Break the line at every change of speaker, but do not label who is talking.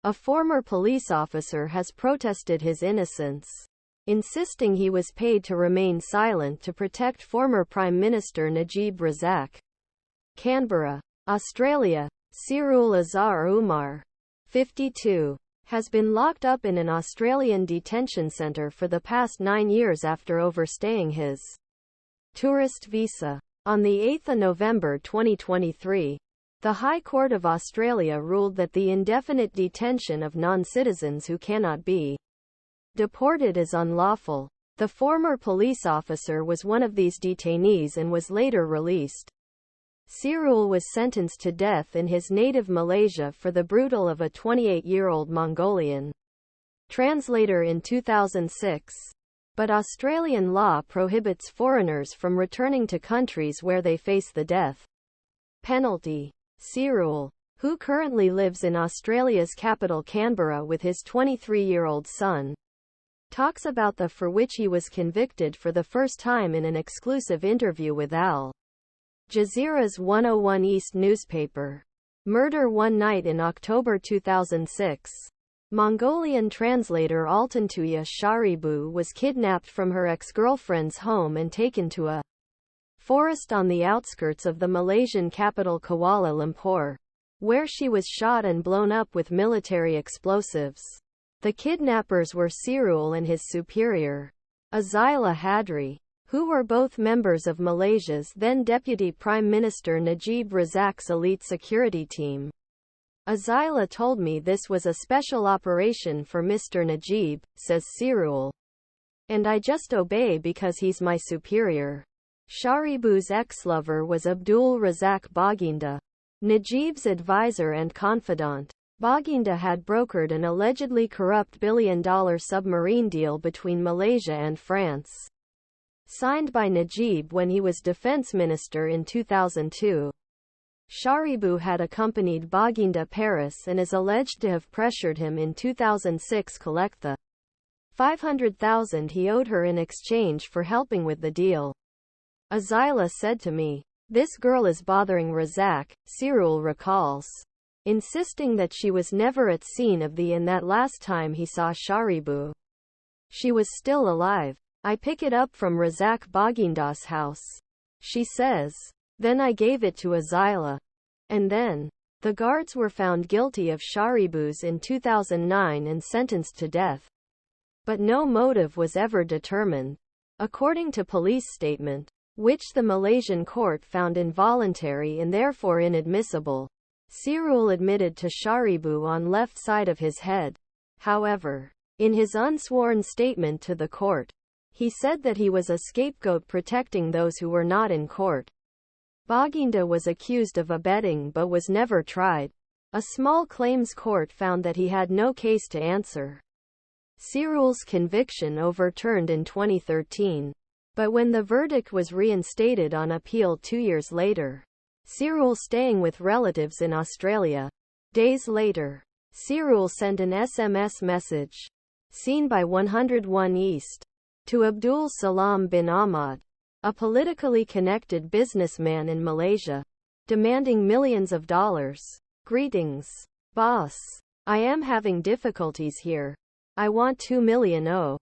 A former police officer has protested his innocence, insisting he was paid to remain silent to protect former Prime Minister Najib Razak. Canberra, Australia. Sirul Azhar Umar, 52, has been locked up in an Australian detention centre for the past 9 years after overstaying his tourist visa. On 8 November 2023, the High Court of Australia ruled that the indefinite detention of non-citizens who cannot be deported is unlawful. The former police officer was one of these detainees and was later released. Sirul was sentenced to death in his native Malaysia for the brutal of a 28-year-old Mongolian translator in 2006. But Australian law prohibits foreigners from returning to countries where they face the death penalty. Sirul, who currently lives in Australia's capital Canberra with his 23-year-old son, talks about the for which he was convicted for the first time in an exclusive interview with Al Jazeera's 101 East newspaper. Murder one night in October 2006. Mongolian translator Altantuya Shaariibuu was kidnapped from her ex-girlfriend's home and taken to a forest on the outskirts of the Malaysian capital Kuala Lumpur, where she was shot and blown up with military explosives. The kidnappers were Sirul and his superior, Azilah Hadri, who were both members of Malaysia's then Deputy Prime Minister Najib Razak's elite security team. Azilah told me this was a special operation for Mr. Najib, says Sirul. And I just obey because he's my superior. Shaariibuu's ex-lover was Abdul Razak Baginda, Najib's advisor and confidant. Baginda had brokered an allegedly corrupt billion-dollar submarine deal between Malaysia and France, signed by Najib when he was defense minister in 2002. Shaariibuu had accompanied Baginda Paris and is alleged to have pressured him in 2006 collect the $500,000 he owed her in exchange for helping with the deal. Azilah said to me, "This girl is bothering Razak," Sirul recalls, insisting that she was never at scene of the and that last time he saw Shaariibuu, she was still alive. "I pick it up from Razak Baginda's house," she says. "Then I gave it to Azilah. And then the guards were found guilty of Shaariibuu's in 2009 and sentenced to death. But no motive was ever determined, according to police statement, which the Malaysian court found involuntary and therefore inadmissible." Sirul admitted to Shaariibuu on left side of his head. However, in his unsworn statement to the court, he said that he was a scapegoat protecting those who were not in court. Baginda was accused of abetting but was never tried. A small claims court found that he had no case to answer. Sirul's conviction overturned in 2013. But when the verdict was reinstated on appeal 2 years later, Sirul staying with relatives in Australia. Days later, Sirul sent an SMS message, seen by 101 East, to Abdul Salam Bin Ahmad, a politically connected businessman in Malaysia, demanding millions of dollars. "Greetings, boss. I am having difficulties here. I want 2 million.